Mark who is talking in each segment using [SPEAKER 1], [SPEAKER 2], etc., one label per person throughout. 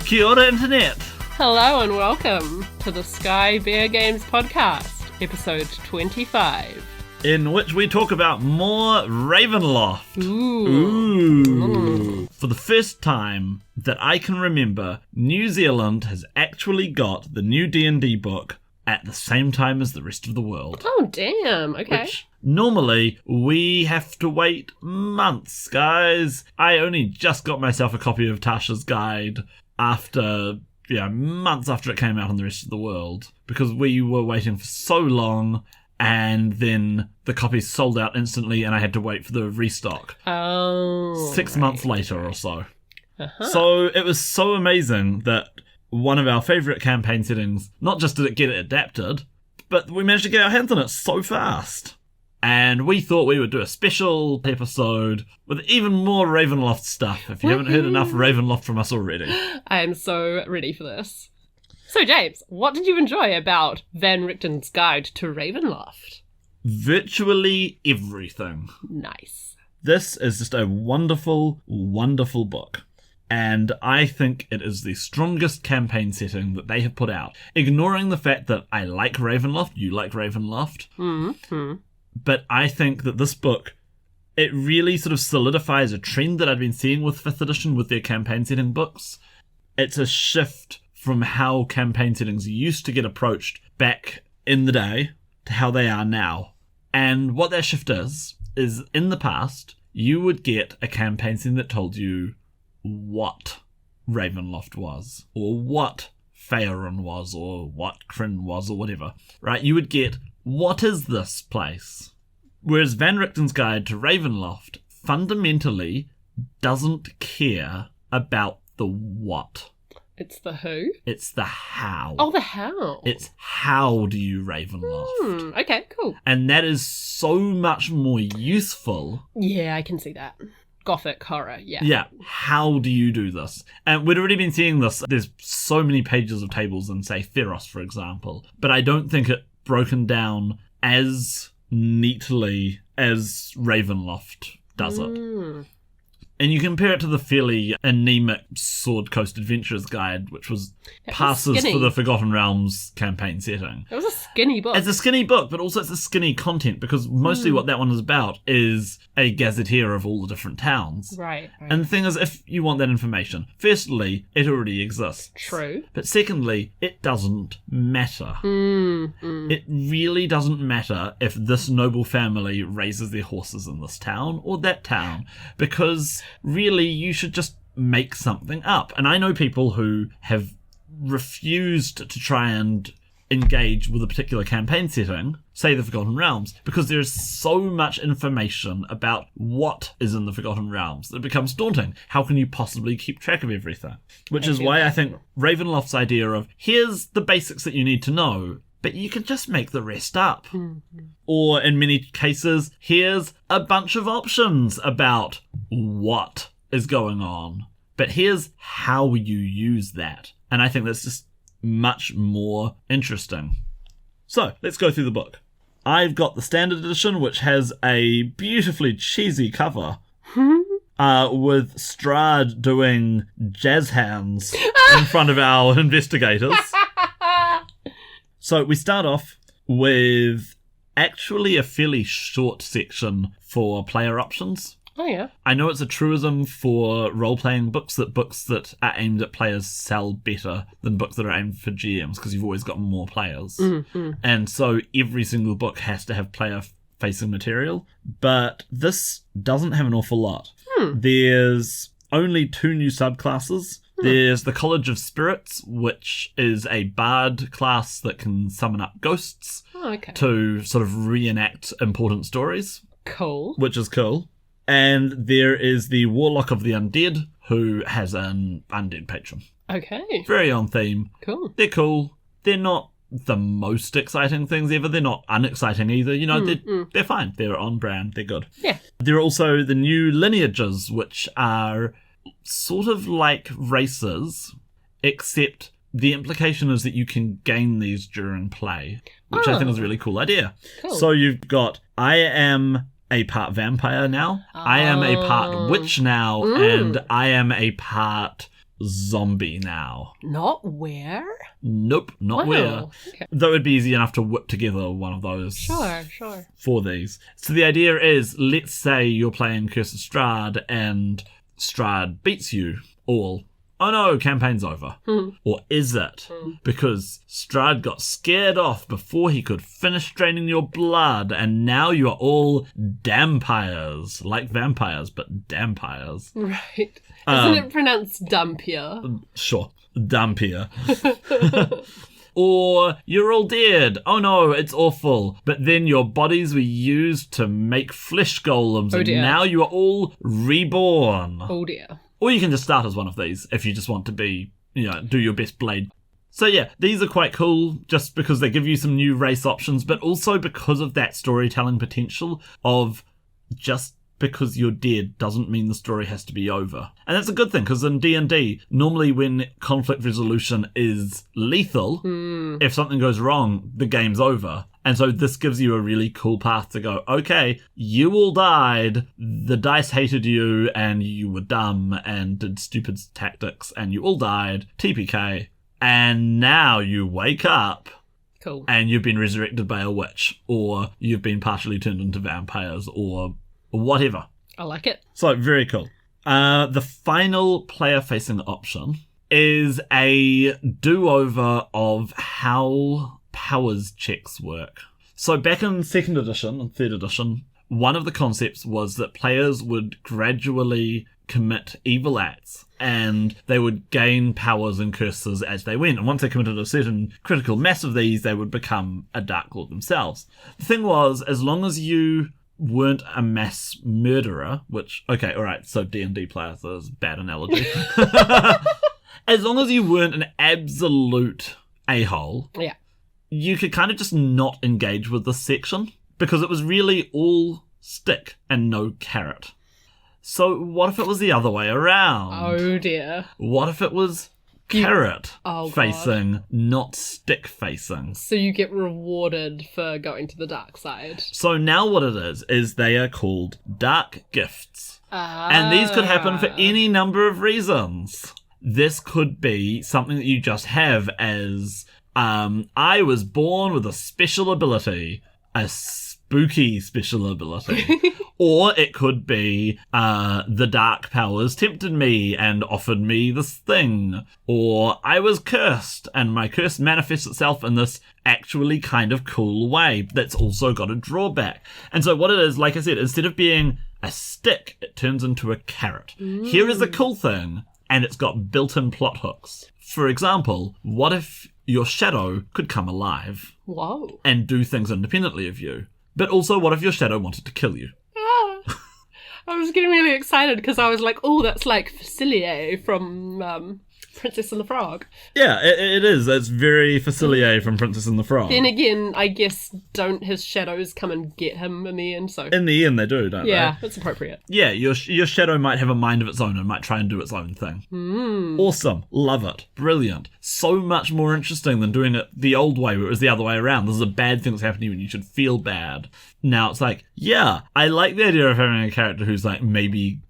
[SPEAKER 1] Kia ora, Internet!
[SPEAKER 2] Hello and welcome to the Sky Bear Games podcast, episode 25.
[SPEAKER 1] In which we talk about more Ravenloft.
[SPEAKER 2] Ooh.
[SPEAKER 1] For the first time that I can remember, New Zealand has actually got the new D&D book at the same time as the rest of the world.
[SPEAKER 2] Oh, damn. Okay.
[SPEAKER 1] Which, normally, we have to wait months, guys. I only just got myself a copy of Tasha's Guide months after it came out in the rest of the world, because we were waiting for so long, and then the copies sold out instantly, and I had to wait for the restock.
[SPEAKER 2] Oh.
[SPEAKER 1] 6 months later or so.
[SPEAKER 2] Uh-huh.
[SPEAKER 1] So it was so amazing that one of our favourite campaign settings, not just did it get it adapted, but we managed to get our hands on it so fast. And we thought we would do a special episode with even more Ravenloft stuff, if you haven't heard enough Ravenloft from us already.
[SPEAKER 2] I am so ready for this. So, James, what did you enjoy about Van Richten's Guide to Ravenloft?
[SPEAKER 1] Virtually everything.
[SPEAKER 2] Nice.
[SPEAKER 1] This is just a wonderful, wonderful book. And I think it is the strongest campaign setting that they have put out. Ignoring the fact that I like Ravenloft, you like Ravenloft.
[SPEAKER 2] Mm-hmm.
[SPEAKER 1] But I think that this book, it really sort of solidifies a trend that I've been seeing with 5th edition with their campaign setting books. It's a shift from how campaign settings used to get approached back in the day to how they are now. And what that shift is in the past, you would get a campaign setting that told you what Ravenloft was, or what Faerun was, or what Kryn was, or whatever, right? You would get, what is this place? Whereas Van Richten's Guide to Ravenloft fundamentally doesn't care about the what.
[SPEAKER 2] It's the who?
[SPEAKER 1] It's the how.
[SPEAKER 2] Oh, the how.
[SPEAKER 1] It's how do you Ravenloft.
[SPEAKER 2] Okay, cool.
[SPEAKER 1] And that is so much more useful.
[SPEAKER 2] Yeah, I can see that. Gothic horror, yeah.
[SPEAKER 1] Yeah, how do you do this? And we'd already been seeing this. There's so many pages of tables in, say, Theros, for example. But I don't think it broken down as neatly as Ravenloft does it. And you compare it to the fairly anemic Sword Coast Adventurers Guide, which was passes for the Forgotten Realms campaign setting.
[SPEAKER 2] It was a skinny book.
[SPEAKER 1] It's a skinny book, but also it's a skinny content, because mostly what that one is about is a gazetteer of all the different towns.
[SPEAKER 2] Right.
[SPEAKER 1] And the thing is, if you want that information, firstly, it already exists.
[SPEAKER 2] True.
[SPEAKER 1] But secondly, it doesn't matter. It really doesn't matter if this noble family raises their horses in this town or that town, because really you should just make something up. And I know people who have refused to try and engage with a particular campaign setting, say the Forgotten Realms, because there is so much information about what is in the Forgotten Realms that it becomes daunting. How can you possibly keep track of everything? Which is why I think Ravenloft's idea of, here's the basics that you need to know, but you can just make the rest up. Or in many cases, here's a bunch of options about what is going on, but here's how you use that. And I think that's just much more interesting. So, let's go through the book. I've got the standard edition, which has a beautifully cheesy cover, with Strahd doing jazz hands in front of our investigators. So we start off with actually a fairly short section for player options.
[SPEAKER 2] Oh, yeah.
[SPEAKER 1] I know it's a truism for role-playing books that are aimed at players sell better than books that are aimed for GMs, because you've always got more players. And so every single book has to have player-facing material, but this doesn't have an awful lot. There's only 2 new subclasses. There's the College of Spirits, which is a bard class that can summon up ghosts to sort of reenact important stories.
[SPEAKER 2] Cool.
[SPEAKER 1] Which is cool. And there is the Warlock of the Undead, who has an undead patron.
[SPEAKER 2] Okay.
[SPEAKER 1] Very on theme.
[SPEAKER 2] Cool.
[SPEAKER 1] They're cool. They're not the most exciting things ever. They're not unexciting either. You know, they're fine. They're on brand. They're good.
[SPEAKER 2] Yeah.
[SPEAKER 1] There are also the new lineages, which are sort of like races, except the implication is that you can gain these during play, which I think is a really cool idea.
[SPEAKER 2] Cool.
[SPEAKER 1] So you've got, I am a part vampire now, I am a part witch now, and I am a part zombie now.
[SPEAKER 2] Not where?
[SPEAKER 1] Nope, not where.
[SPEAKER 2] Okay.
[SPEAKER 1] Though it'd be easy enough to whip together one of those.
[SPEAKER 2] Sure.
[SPEAKER 1] For these. So the idea is, let's say you're playing Curse of Strahd and Strahd beats you all. Oh no, campaign's over. Or is it? Because Strahd got scared off before he could finish draining your blood, and now you are all dampires. Like vampires, but dampires.
[SPEAKER 2] Right. Isn't it pronounced dumpier?
[SPEAKER 1] Sure, dampier. Or you're all dead. Oh no, it's awful. But then your bodies were used to make flesh golems, and now you are all reborn.
[SPEAKER 2] Oh dear.
[SPEAKER 1] Or you can just start as one of these if you just want to be, do your best blade. So yeah, these are quite cool just because they give you some new race options, but also because of that storytelling potential of just because you're dead doesn't mean the story has to be over. And that's a good thing, because in D&D, normally when conflict resolution is lethal, if something goes wrong, the game's over. And so this gives you a really cool path to go, okay, you all died, the dice hated you, and you were dumb and did stupid tactics, and you all died, TPK, and now you wake up.
[SPEAKER 2] Cool.
[SPEAKER 1] And you've been resurrected by a witch, or you've been partially turned into vampires, or whatever.
[SPEAKER 2] I like it.
[SPEAKER 1] So, very cool. The final player-facing option is a do-over of how powers checks work. So back in 2nd edition and 3rd edition, one of the concepts was that players would gradually commit evil acts, and they would gain powers and curses as they went. And once they committed a certain critical mass of these, they would become a Darklord themselves. The thing was, as long as you weren't a mass murderer, which, okay, alright, so D&D players, so that's a bad analogy. As long as you weren't an absolute a-hole,
[SPEAKER 2] yeah,
[SPEAKER 1] you could kind of just not engage with this section, because it was really all stick and no carrot. So what if it was the other way around?
[SPEAKER 2] Oh dear.
[SPEAKER 1] What if it was carrot facing, not stick facing?
[SPEAKER 2] So you get rewarded for going to the dark side.
[SPEAKER 1] So now what it is they are called dark gifts. And these could happen for any number of reasons. This could be something that you just have as, I was born with a special ability, a spooky special ability. Or it could be, the dark powers tempted me and offered me this thing. Or I was cursed, and my curse manifests itself in this actually kind of cool way that's also got a drawback. And so what it is, like I said, instead of being a stick, it turns into a carrot. Here is the cool thing, and it's got built-in plot hooks. For example, what if your shadow could come alive?
[SPEAKER 2] Whoa.
[SPEAKER 1] And do things independently of you? But also, what if your shadow wanted to kill you?
[SPEAKER 2] I was getting really excited because I was like, oh, that's like Facilier from Princess and the Frog.
[SPEAKER 1] Yeah, it is. It's very Facilier from Princess and the Frog.
[SPEAKER 2] Then again, I guess don't his shadows come and get him in the end? So
[SPEAKER 1] in the end, they do, don't they?
[SPEAKER 2] Yeah, that's appropriate.
[SPEAKER 1] Yeah, your shadow might have a mind of its own and might try and do its own thing. Awesome. Love it. Brilliant. So much more interesting than doing it the old way, where it was the other way around. This is a bad thing that's happening to you and you should feel bad. Now it's like, yeah, I like the idea of having a character who's like maybe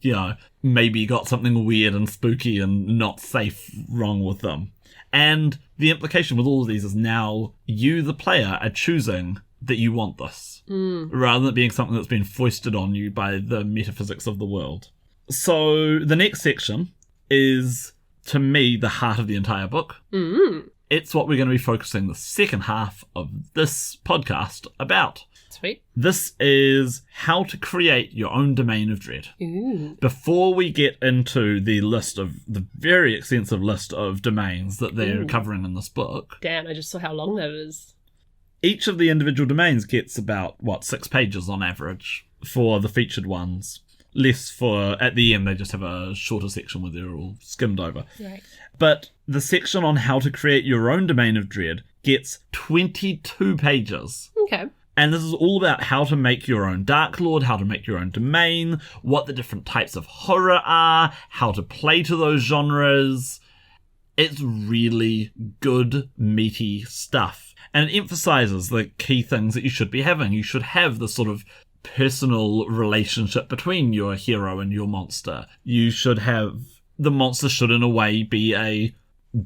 [SPEAKER 1] got something weird and spooky and not safe wrong with them. And the implication with all of these is now you, the player, are choosing that you want this, rather than it being something that's been foisted on you by the metaphysics of the world. So the next section is, to me, the heart of the entire book. It's what we're going to be focusing the second half of this podcast about.
[SPEAKER 2] Sweet.
[SPEAKER 1] This is how to create your own domain of dread.
[SPEAKER 2] Ooh.
[SPEAKER 1] Before we get into the very extensive list of domains that they're covering in this book.
[SPEAKER 2] Damn, I just saw how long that is.
[SPEAKER 1] Each of the individual domains gets about, 6 pages on average for the featured ones. Less for, at the end, they just have a shorter section where they're all skimmed over.
[SPEAKER 2] Right.
[SPEAKER 1] But the section on how to create your own domain of dread gets 22 pages.
[SPEAKER 2] Okay.
[SPEAKER 1] And this is all about how to make your own Darklord, how to make your own domain, what the different types of horror are, how to play to those genres. It's really good, meaty stuff. And it emphasizes the key things that you should be having. You should have the sort of personal relationship between your hero and your monster. You should have the monster should in a way be a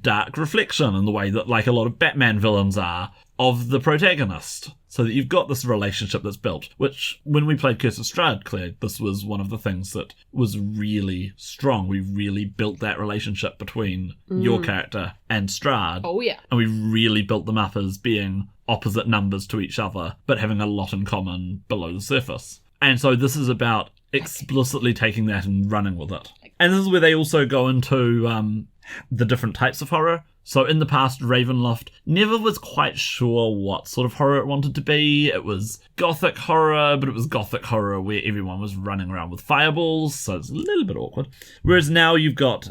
[SPEAKER 1] dark reflection in the way that like a lot of Batman villains are of the protagonist. So that you've got this relationship that's built, which when we played Curse of Strahd, Claire, this was one of the things that was really strong. We really built that relationship between your character and Strahd.
[SPEAKER 2] Oh, yeah.
[SPEAKER 1] And we really built them up as being opposite numbers to each other, but having a lot in common below the surface. And so this is about explicitly taking that and running with it. And this is where they also go into the different types of horror. So in the past, Ravenloft never was quite sure what sort of horror it wanted to be. It was gothic horror, but it was gothic horror where everyone was running around with fireballs, so it's a little bit awkward. Whereas now you've got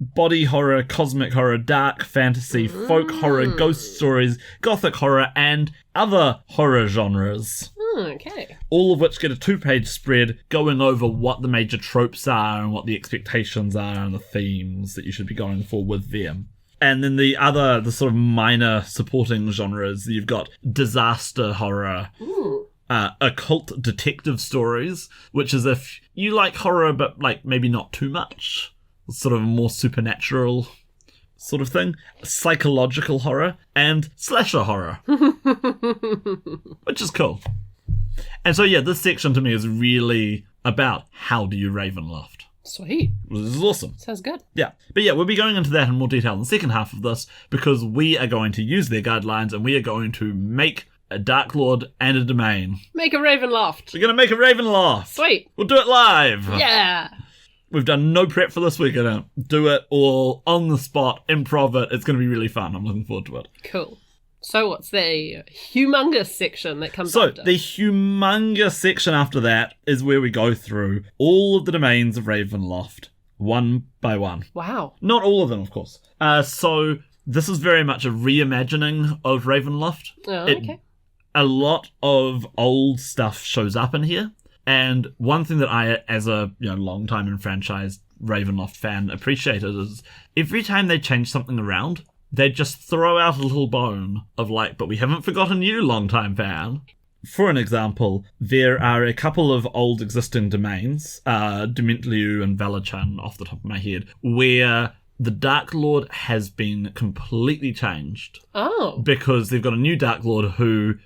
[SPEAKER 1] body horror, cosmic horror, dark fantasy, folk horror, ghost stories, gothic horror, and other horror genres.
[SPEAKER 2] Okay.
[SPEAKER 1] All of which get a 2-page spread going over what the major tropes are and what the expectations are and the themes that you should be going for with them. And then the sort of minor supporting genres, you've got disaster horror, occult detective stories, which is if you like horror but like maybe not too much, sort of a more supernatural sort of thing, psychological horror, and slasher horror, which is cool. And so yeah, this section to me is really about how do you Ravenloft.
[SPEAKER 2] Sweet.
[SPEAKER 1] This is awesome.
[SPEAKER 2] Sounds good.
[SPEAKER 1] Yeah. But yeah, we'll be going into that in more detail in the second half of this because we are going to use their guidelines and we are going to make a Darklord and a domain.
[SPEAKER 2] Make a Ravenloft.
[SPEAKER 1] We're going to make a Ravenloft.
[SPEAKER 2] Sweet.
[SPEAKER 1] We'll do it live.
[SPEAKER 2] Yeah.
[SPEAKER 1] We've done no prep for this. We're going to do it all on the spot, improv it. It's going to be really fun. I'm looking forward to it.
[SPEAKER 2] Cool. So what's the humongous section that comes
[SPEAKER 1] after?
[SPEAKER 2] So
[SPEAKER 1] the humongous section after that is where we go through all of the domains of Ravenloft, one by one.
[SPEAKER 2] Wow.
[SPEAKER 1] Not all of them, of course. So this is very much a reimagining of Ravenloft.
[SPEAKER 2] Oh, okay.
[SPEAKER 1] A lot of old stuff shows up in here. And one thing that I, as a long-time enfranchised Ravenloft fan, appreciated is every time they change something around, they just throw out a little bone of like, but we haven't forgotten you, long-time fan. For an example, there are a couple of old existing domains, Dementliu and Valachan off the top of my head, where the Darklord has been completely changed.
[SPEAKER 2] Oh.
[SPEAKER 1] Because they've got a new Darklord who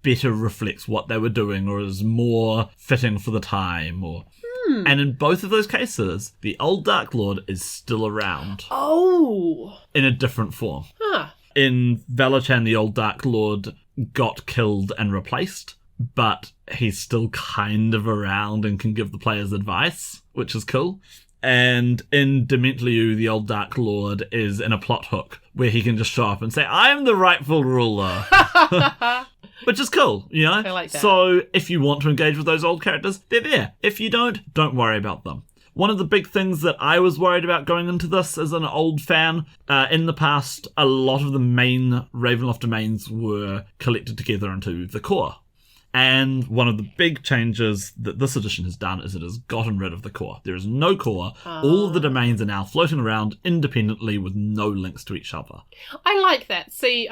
[SPEAKER 1] better reflects what they were doing or is more fitting for the time or... And in both of those cases, the old Darklord is still around.
[SPEAKER 2] Oh!
[SPEAKER 1] In a different form.
[SPEAKER 2] Huh.
[SPEAKER 1] In Valachan, the old Darklord got killed and replaced, but he's still kind of around and can give the players advice, which is cool. And in Dementliu, the old Darklord is in a plot hook where he can just show up and say, I'm the rightful ruler. Which is cool,
[SPEAKER 2] I like that.
[SPEAKER 1] So if you want to engage with those old characters, they're there. If you don't worry about them. One of the big things that I was worried about going into this as an old fan, in the past, a lot of the main Ravenloft domains were collected together into the core. And one of the big changes that this edition has done is it has gotten rid of the core. There is no core. All of the domains are now floating around independently with no links to each other.
[SPEAKER 2] I like that. See,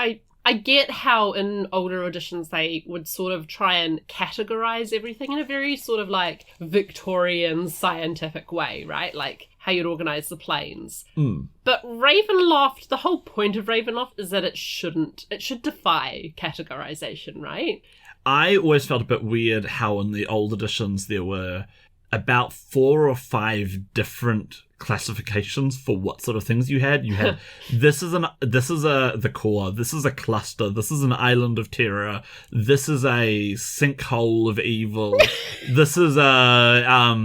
[SPEAKER 2] I get how in older editions they would sort of try and categorize everything in a very sort of like Victorian scientific way, right? Like how you'd organize the planes. But Ravenloft, the whole point of Ravenloft is that it should defy categorization, right?
[SPEAKER 1] I always felt a bit weird how in the old editions there were about 4 or 5 different classifications for what sort of things you had. You had this is the core, this is a cluster, this is an island of terror, this is a sinkhole of evil, this is a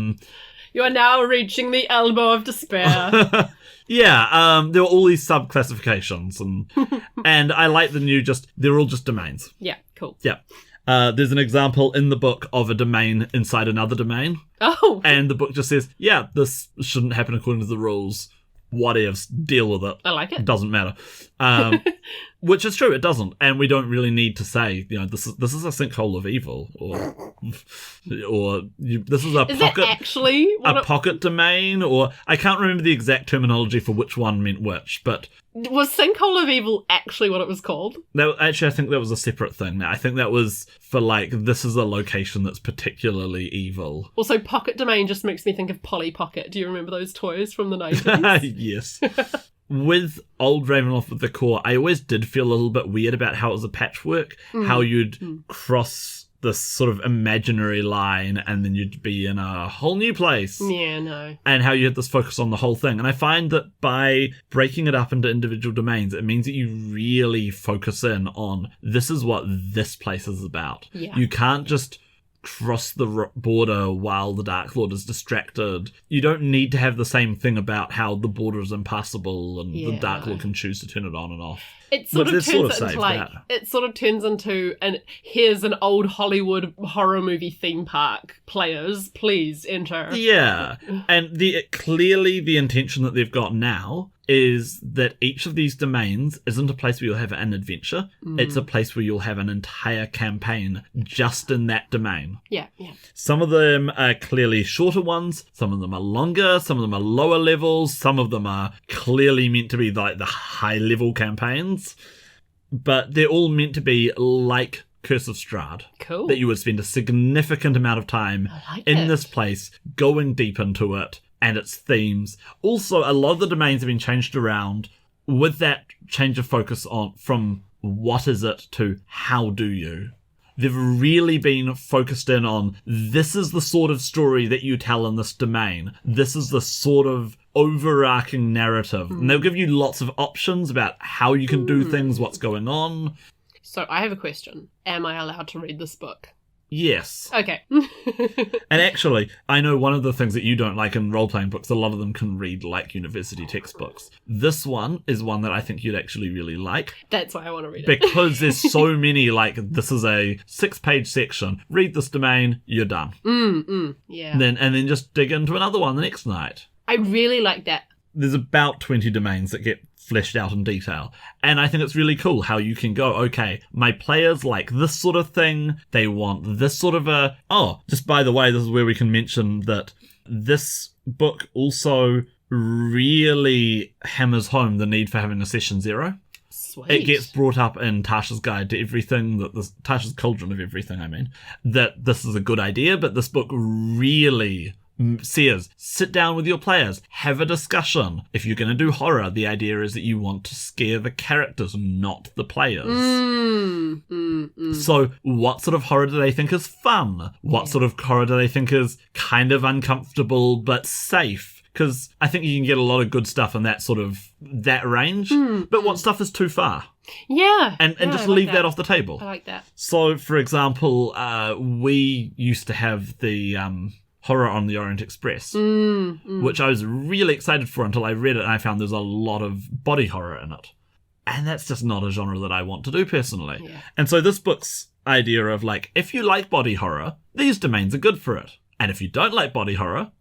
[SPEAKER 2] You are now reaching the elbow of despair.
[SPEAKER 1] Yeah, there were all these sub-classifications and I like the new they're all just domains.
[SPEAKER 2] Yeah, cool.
[SPEAKER 1] Yeah. There's an example in the book of a domain inside another domain.
[SPEAKER 2] Oh.
[SPEAKER 1] And the book just says, yeah, this shouldn't happen according to the rules. What ifs? Deal with it.
[SPEAKER 2] I like it.
[SPEAKER 1] Doesn't matter. Which is true, it doesn't, and we don't really need to say, this is a sinkhole of evil, or this is a
[SPEAKER 2] Is
[SPEAKER 1] pocket,
[SPEAKER 2] that actually
[SPEAKER 1] pocket domain, or I can't remember the exact terminology for which one meant which, but
[SPEAKER 2] was sinkhole of evil actually what it was called?
[SPEAKER 1] I think that was a separate thing. I think that was for this is a location that's particularly evil.
[SPEAKER 2] Also, pocket domain just makes me think of Polly Pocket. Do you remember those toys from the 90s?
[SPEAKER 1] Yes. With old Ravenloft with the core, I always did feel a little bit weird about how it was a patchwork, how you'd cross this sort of imaginary line and then you'd be in a whole new place.
[SPEAKER 2] Yeah, no.
[SPEAKER 1] And how you had this focus on the whole thing. And I find that by breaking it up into individual domains, it means that you really focus in on this is what this place is about.
[SPEAKER 2] Yeah.
[SPEAKER 1] You can't just cross the border while the Darklord is distracted. You don't need to have the same thing about how the border is impassable and the Darklord can choose to turn it on and off.
[SPEAKER 2] It sort of turns into here's an old Hollywood horror movie theme park. Players, please enter.
[SPEAKER 1] Yeah, and clearly the intention that they've got now is that each of these domains isn't a place where you'll have an adventure. It's a place where you'll have an entire campaign just in that domain.
[SPEAKER 2] Yeah, yeah.
[SPEAKER 1] Some of them are clearly shorter ones. Some of them are longer. Some of them are lower levels. Some of them are clearly meant to be the high-level campaigns. But they're all meant to be like Curse of Strahd.
[SPEAKER 2] Cool.
[SPEAKER 1] That you would spend a significant amount of time in this place, going deep into it, and its themes. Also, a lot of the domains have been changed around with that change of focus from what is it to how do you. They've really been focused in on this is the sort of story that you tell in this domain. This is the sort of overarching narrative. And they'll give you lots of options about how you can do things, what's going on.
[SPEAKER 2] So I have a question. Am I allowed to read this book?
[SPEAKER 1] Yes.
[SPEAKER 2] Okay.
[SPEAKER 1] And actually, I know one of the things that you don't like in role-playing books, a lot of them can read like university textbooks. This one is one that I think you'd actually really like.
[SPEAKER 2] That's why I want to read it.
[SPEAKER 1] Because there's so many, this is a 6-page section. Read this domain, you're done.
[SPEAKER 2] Yeah.
[SPEAKER 1] And then just dig into another one the next night.
[SPEAKER 2] I really like that.
[SPEAKER 1] There's about 20 domains that get fleshed out in detail. And I think it's really cool how you can go, okay, my players like this sort of thing. They want this sort of just by the way, this is where we can mention that this book also really hammers home the need for having a session 0.
[SPEAKER 2] Sweet.
[SPEAKER 1] It gets brought up in Tasha's Guide to Everything, Tasha's Cauldron of Everything, that this is a good idea, but this book really says, sit down with your players, have a discussion. If you're going to do horror, the idea is that you want to scare the characters, not the players. So what sort of horror do they think is fun? What sort of horror do they think is kind of uncomfortable but safe? Because I think you can get a lot of good stuff in that range, but what stuff is too far?
[SPEAKER 2] Yeah.
[SPEAKER 1] And just leave that off the table.
[SPEAKER 2] I like that.
[SPEAKER 1] So, for example, we used to have the Horror on the Orient Express, which I was really excited for until I read it and I found there's a lot of body horror in it. And that's just not a genre that I want to do personally. Yeah. And so this book's idea of if you like body horror, these domains are good for it. And if you don't like body horror,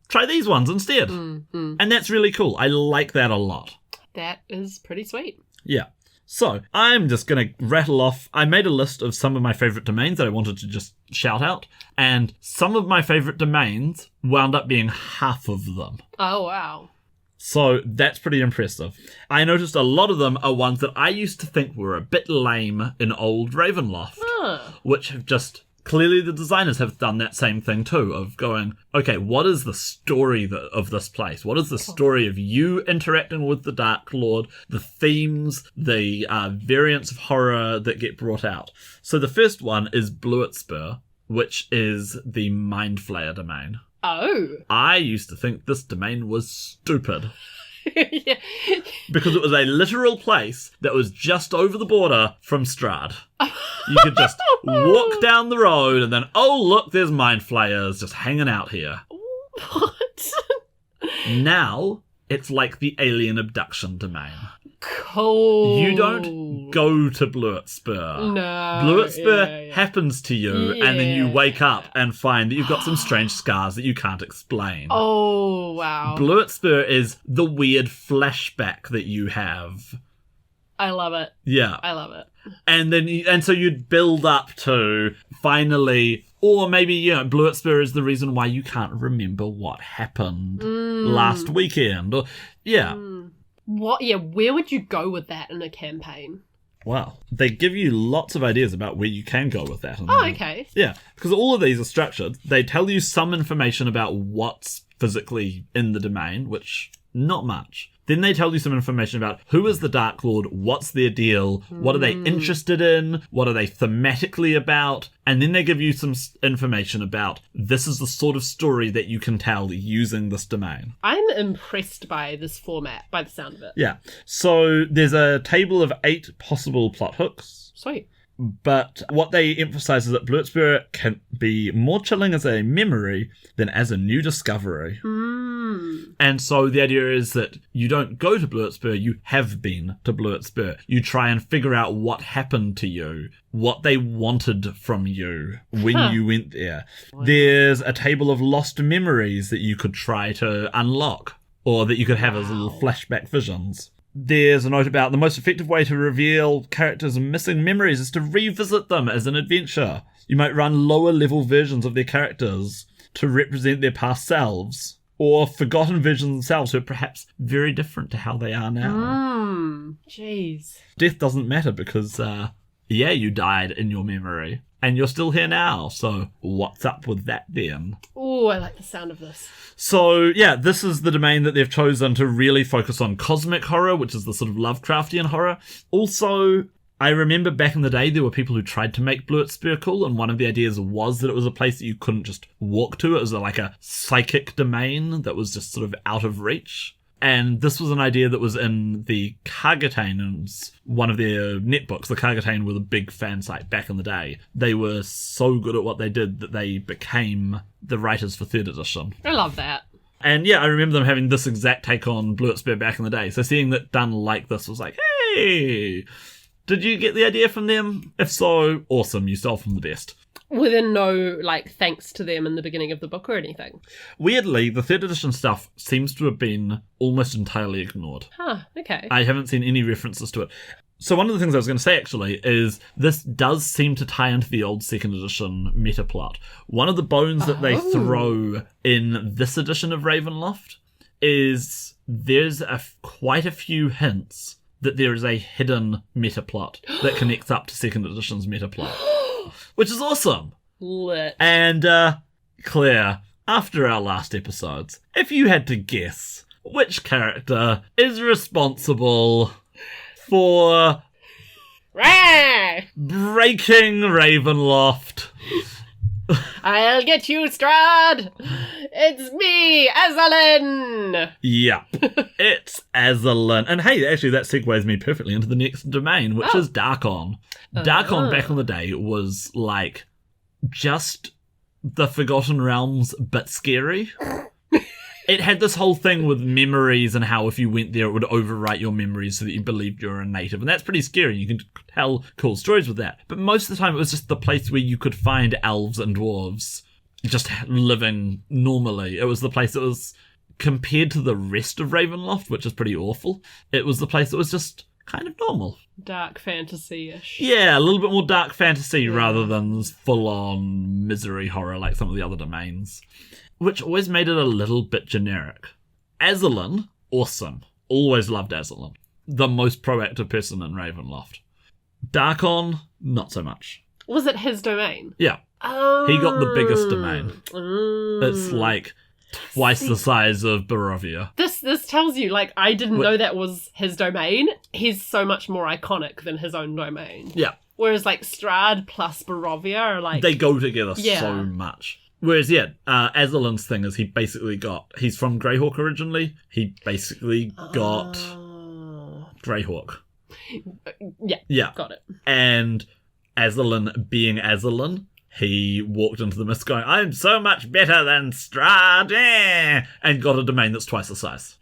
[SPEAKER 1] try these ones instead. And that's really cool. I like that a lot.
[SPEAKER 2] That is pretty sweet.
[SPEAKER 1] Yeah. So, I'm just going to rattle off. I made a list of some of my favourite domains that I wanted to just shout out. And some of my favourite domains wound up being half of them.
[SPEAKER 2] Oh, wow.
[SPEAKER 1] So, that's pretty impressive. I noticed a lot of them are ones that I used to think were a bit lame in old Ravenloft. Which have just... Clearly the designers have done that same thing too, of going, okay, what is the story of this place? What is the story of you interacting with the Darklord, the themes, the variants of horror that get brought out? So the first one is Bluetspur, which is the Mind Flayer domain.
[SPEAKER 2] Oh.
[SPEAKER 1] I used to think this domain was stupid.
[SPEAKER 2] Yeah.
[SPEAKER 1] Because it was a literal place that was just over the border from Strahd. You could just walk down the road and then, oh, look, there's Mind Flayers just hanging out here.
[SPEAKER 2] What?
[SPEAKER 1] Now, it's like the alien abduction domain.
[SPEAKER 2] Cool.
[SPEAKER 1] You don't go to Bluetspur.
[SPEAKER 2] No.
[SPEAKER 1] Bluetspur happens to you, and then you wake up and find that you've got some strange scars that you can't explain.
[SPEAKER 2] Oh, wow.
[SPEAKER 1] Bluetspur is the weird flashback that you have
[SPEAKER 2] I love it.
[SPEAKER 1] Yeah.
[SPEAKER 2] I love it.
[SPEAKER 1] And so you'd build up to finally, or maybe, Bluetspur is the reason why you can't remember what happened last weekend. Or,
[SPEAKER 2] Where would you go with that in a campaign?
[SPEAKER 1] Well, they give you lots of ideas about where you can go with that.
[SPEAKER 2] Okay.
[SPEAKER 1] Yeah, because all of these are structured. They tell you some information about what's physically in the domain, which, not much. Then they tell you some information about who is the Dark Lord, what's their deal, what are they interested in, what are they thematically about, and then they give you some information about this is the sort of story that you can tell using this domain.
[SPEAKER 2] I'm impressed by this format, by the sound of it.
[SPEAKER 1] Yeah. So there's a table of 8 possible plot hooks.
[SPEAKER 2] Sweet.
[SPEAKER 1] But what they emphasize is that Bluetspur can be more chilling as a memory than as a new discovery. And so the idea is that you don't go to Bluetspur, you have been to Bluetspur. You try and figure out what happened to you, what they wanted from you when you went there. Wow. There's a table of lost memories that you could try to unlock, or that you could have as little flashback visions. There's a note about the most effective way to reveal characters' missing memories is to revisit them as an adventure. You might run lower level versions of their characters to represent their past selves, or forgotten versions of themselves who are perhaps very different to how they are now.
[SPEAKER 2] Jeez.
[SPEAKER 1] Death doesn't matter because, you died in your memory. And you're still here now, so what's up with that then?
[SPEAKER 2] Oh, I like the sound of this.
[SPEAKER 1] So, this is the domain that they've chosen to really focus on cosmic horror, which is the sort of Lovecraftian horror. Also, I remember back in the day there were people who tried to make Bluetspur cool, and one of the ideas was that it was a place that you couldn't just walk to. It was like a psychic domain that was just sort of out of reach. And this was an idea that was in the Kargatanes, one of their netbooks. The Kargatane were the big fan site back in the day. They were so good at what they did that they became the writers for 3rd edition.
[SPEAKER 2] I love that.
[SPEAKER 1] And I remember them having this exact take on Bluetspur back in the day. So seeing that done like this was like, hey, did you get the idea from them? If so, awesome, you stole from the best.
[SPEAKER 2] Within no, thanks to them in the beginning of the book or anything.
[SPEAKER 1] Weirdly, the 3rd edition stuff seems to have been almost entirely ignored.
[SPEAKER 2] Huh, okay.
[SPEAKER 1] I haven't seen any references to it. So one of the things I was going to say, actually, is this does seem to tie into the old 2nd edition meta plot. One of the bones that they throw in this edition of Ravenloft is there's quite a few hints that there is a hidden meta plot that connects up to 2nd edition's meta plot. Which is awesome.
[SPEAKER 2] Lit.
[SPEAKER 1] And, Claire, after our last episodes, if you had to guess which character is responsible for breaking Ravenloft.
[SPEAKER 2] I'll get you, Strahd! It's me, Azalin!
[SPEAKER 1] Yep, it's Azalin. And hey, actually that segues me perfectly into the next domain, which is Darkon. Darkon back in the day was just the Forgotten Realms, but scary. It had this whole thing with memories and how if you went there it would overwrite your memories so that you believed you were a native. And that's pretty scary. You can tell cool stories with that. But most of the time it was just the place where you could find elves and dwarves just living normally. It was the place that was, compared to the rest of Ravenloft, which is pretty awful, it was the place that was just kind of normal.
[SPEAKER 2] Dark fantasy-ish.
[SPEAKER 1] Yeah, a little bit more dark fantasy rather than full-on misery horror like some of the other domains. Which always made it a little bit generic. Azalin, awesome. Always loved Azalin. The most proactive person in Ravenloft. Darkon, not so much.
[SPEAKER 2] Was it his domain?
[SPEAKER 1] Yeah.
[SPEAKER 2] Oh.
[SPEAKER 1] He got the biggest domain. It's twice the size of Barovia.
[SPEAKER 2] This tells you, I didn't know that was his domain. He's so much more iconic than his own domain.
[SPEAKER 1] Yeah.
[SPEAKER 2] Whereas, Strahd plus Barovia are
[SPEAKER 1] they go together so much. Whereas, Azalin's thing is he's from Greyhawk originally. He basically got Greyhawk. Yeah.
[SPEAKER 2] Got it.
[SPEAKER 1] And Azalin being Azalin, he walked into the mist going, I'm so much better than Strahd, and got a domain that's twice the size.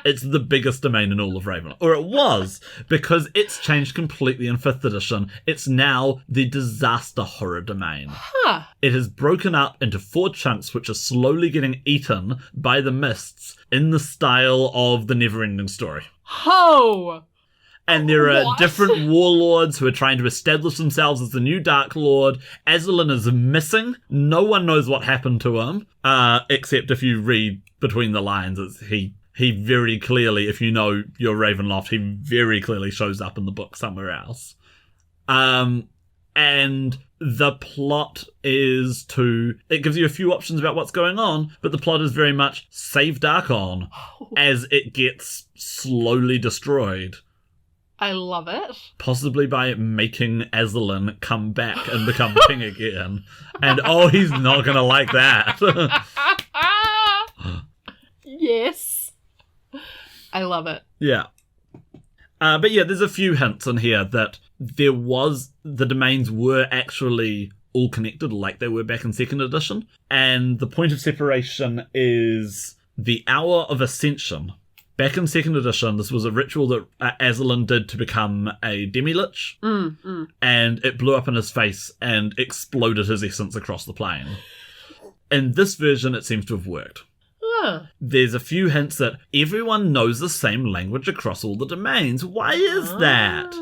[SPEAKER 1] It's the biggest domain in all of Ravenloft. Or it was, because it's changed completely in 5th edition. It's now the Disaster Horror Domain.
[SPEAKER 2] Huh.
[SPEAKER 1] It has broken up into 4 chunks which are slowly getting eaten by the mists in the style of the Neverending Story.
[SPEAKER 2] Ho!
[SPEAKER 1] And there are
[SPEAKER 2] What?
[SPEAKER 1] different warlords who are trying to establish themselves as the new Dark Lord. Aslan is missing. No one knows what happened to him, except if you read between the lines. He very clearly, if you know your Ravenloft, he very clearly shows up in the book somewhere else. And the plot is it gives you a few options about what's going on, but the plot is very much save Darkon as it gets slowly destroyed.
[SPEAKER 2] I love it.
[SPEAKER 1] Possibly by making Aslan come back and become king again. And he's not going to like that.
[SPEAKER 2] Yes. I love it.
[SPEAKER 1] Yeah. But yeah, there's a few hints in here that the domains were actually all connected like they were back in 2nd edition. And the point of separation is the Hour of Ascension. Back in 2nd edition, this was a ritual that Aslan did to become a demi-lich. And it blew up in his face and exploded his essence across the plane. In this version, it seems to have worked. There's a few hints that everyone knows the same language across all the domains. Why is that?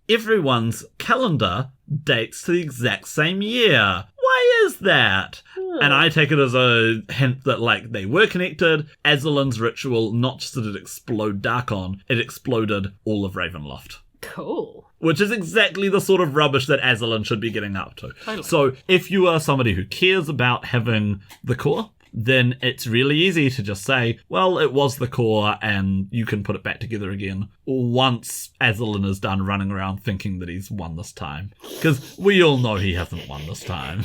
[SPEAKER 1] Everyone's calendar dates to the exact same year. Why is that? And I take it as a hint that, like, they were connected. Aslan's ritual, not just did it explode Darkon, it exploded all of Ravenloft.
[SPEAKER 2] Cool.
[SPEAKER 1] Which is exactly the sort of rubbish that Aslan should be getting up to.
[SPEAKER 2] Totally.
[SPEAKER 1] So if you are somebody who cares about having the core, then it's really easy to just say, well, it was the core and you can put it back together again once Aslan is done running around thinking that he's won this time. Because we all know he hasn't won this time.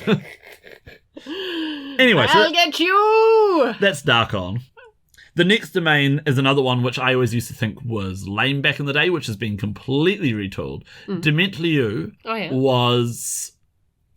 [SPEAKER 1] Anyway,
[SPEAKER 2] I'll get you!
[SPEAKER 1] That's Darkon. The next domain is another one which I always used to think was lame back in the day, which has been completely retooled. Dementliu was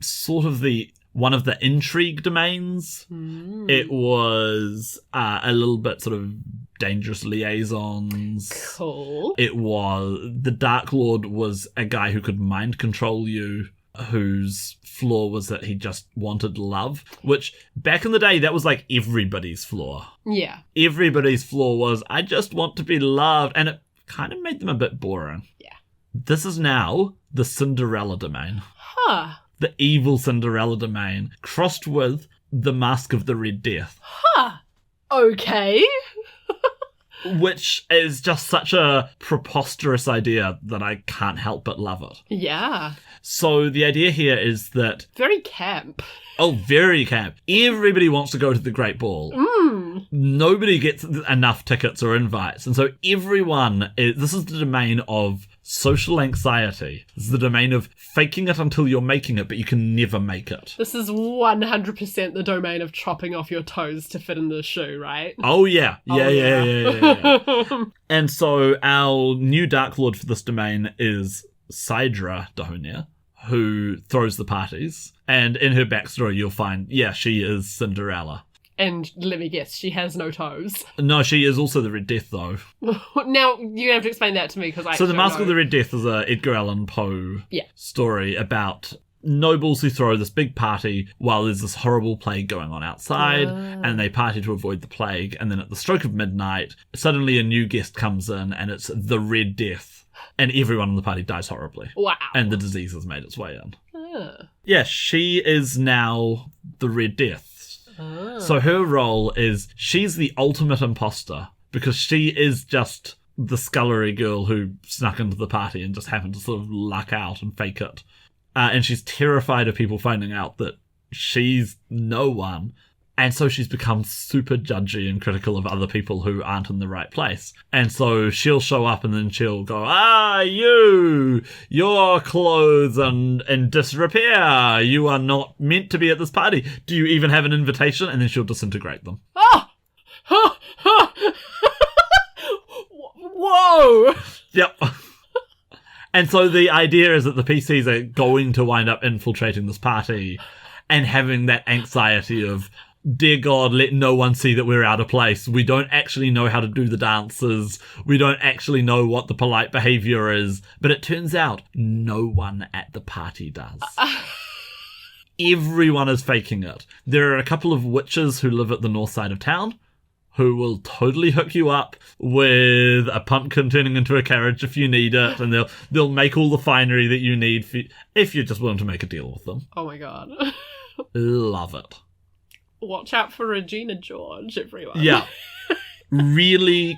[SPEAKER 1] sort of one of the intrigue domains. It was a little bit sort of dangerous liaisons.
[SPEAKER 2] Cool.
[SPEAKER 1] It was... The Darklord was a guy who could mind control you, whose flaw was that he just wanted love, which back in the day, that was like everybody's flaw.
[SPEAKER 2] Yeah.
[SPEAKER 1] Everybody's flaw was, I just want to be loved, and it kind of made them a bit boring.
[SPEAKER 2] Yeah.
[SPEAKER 1] This is now the Cinderella Domain.
[SPEAKER 2] Huh.
[SPEAKER 1] The evil Cinderella Domain, crossed with the Mask of the Red Death.
[SPEAKER 2] Huh. Okay.
[SPEAKER 1] Which is just such a preposterous idea that I can't help but love it.
[SPEAKER 2] Yeah.
[SPEAKER 1] So the idea here is that...
[SPEAKER 2] Very camp.
[SPEAKER 1] Oh, very camp. Everybody wants to go to the Great Ball. Nobody gets enough tickets or invites. And so this is the domain of social anxiety. This is the domain of faking it until you're making it, but you can never make it.
[SPEAKER 2] This is 100% the domain of chopping off your toes to fit in the shoe, right?
[SPEAKER 1] Oh, yeah. Yeah. And so our new Dark Lord for this domain is Cinderella Domain, who throws the parties. And in her backstory, you'll find, she is Cinderella.
[SPEAKER 2] And let me guess, she has no toes.
[SPEAKER 1] No, she is also the Red Death, though.
[SPEAKER 2] Now, you have to explain that to me, because
[SPEAKER 1] So the Mask of the Red Death is a Edgar Allan Poe story about nobles who throw this big party while there's this horrible plague going on outside, and they party to avoid the plague, and then at the stroke of midnight, suddenly a new guest comes in, and it's the Red Death, and everyone in the party dies horribly.
[SPEAKER 2] Wow.
[SPEAKER 1] And the disease has made its way in. Yeah, she is now the Red Death. So her role is she's the ultimate imposter because she is just the scullery girl who snuck into the party and just happened to sort of luck out and fake it. And she's terrified of people finding out that she's no one. And so she's become super judgy and critical of other people who aren't in the right place. And so she'll show up and then she'll go, your clothes and in disrepair. You are not meant to be at this party. Do you even have an invitation? And then she'll disintegrate them.
[SPEAKER 2] Whoa!
[SPEAKER 1] Yep. And so the idea is that the PCs are going to wind up infiltrating this party and having that anxiety of, dear God, let no one see that we're out of place. We don't actually know how to do the dances. We don't actually know what the polite behaviour is. But it turns out no one at the party does. Everyone is faking it. There are a couple of witches who live at the north side of town who will totally hook you up with a pumpkin turning into a carriage if you need it, and they'll make all the finery that you need if you're just willing to make a deal with them.
[SPEAKER 2] Oh my god.
[SPEAKER 1] Love it.
[SPEAKER 2] Watch out for Regina George, everyone.
[SPEAKER 1] Yeah. Really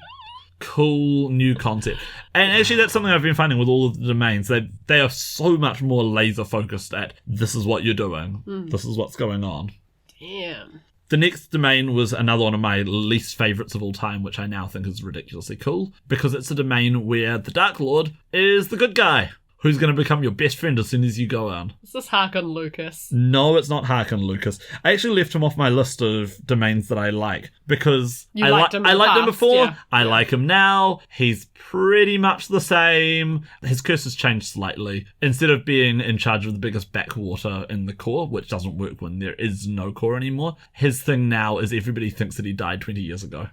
[SPEAKER 1] cool new concept. And actually that's something I've been finding with all of the domains. They are so much more laser focused at this is what you're doing. This is what's going on.
[SPEAKER 2] Damn.
[SPEAKER 1] The next domain was another one of my least favourites of all time, which I now think is ridiculously cool, because it's a domain where the Darklord is the good guy, who's going to become your best friend as soon as you go on.
[SPEAKER 2] Is this Darkon Lucas?
[SPEAKER 1] No, it's not Darkon Lucas. I actually left him off my list of domains that I like, because I liked him before,
[SPEAKER 2] yeah.
[SPEAKER 1] I like him now, he's pretty much the same. His curse has changed slightly. Instead of being in charge of the biggest backwater in the core, which doesn't work when there is no core anymore, his thing now is everybody thinks that he died 20 years ago.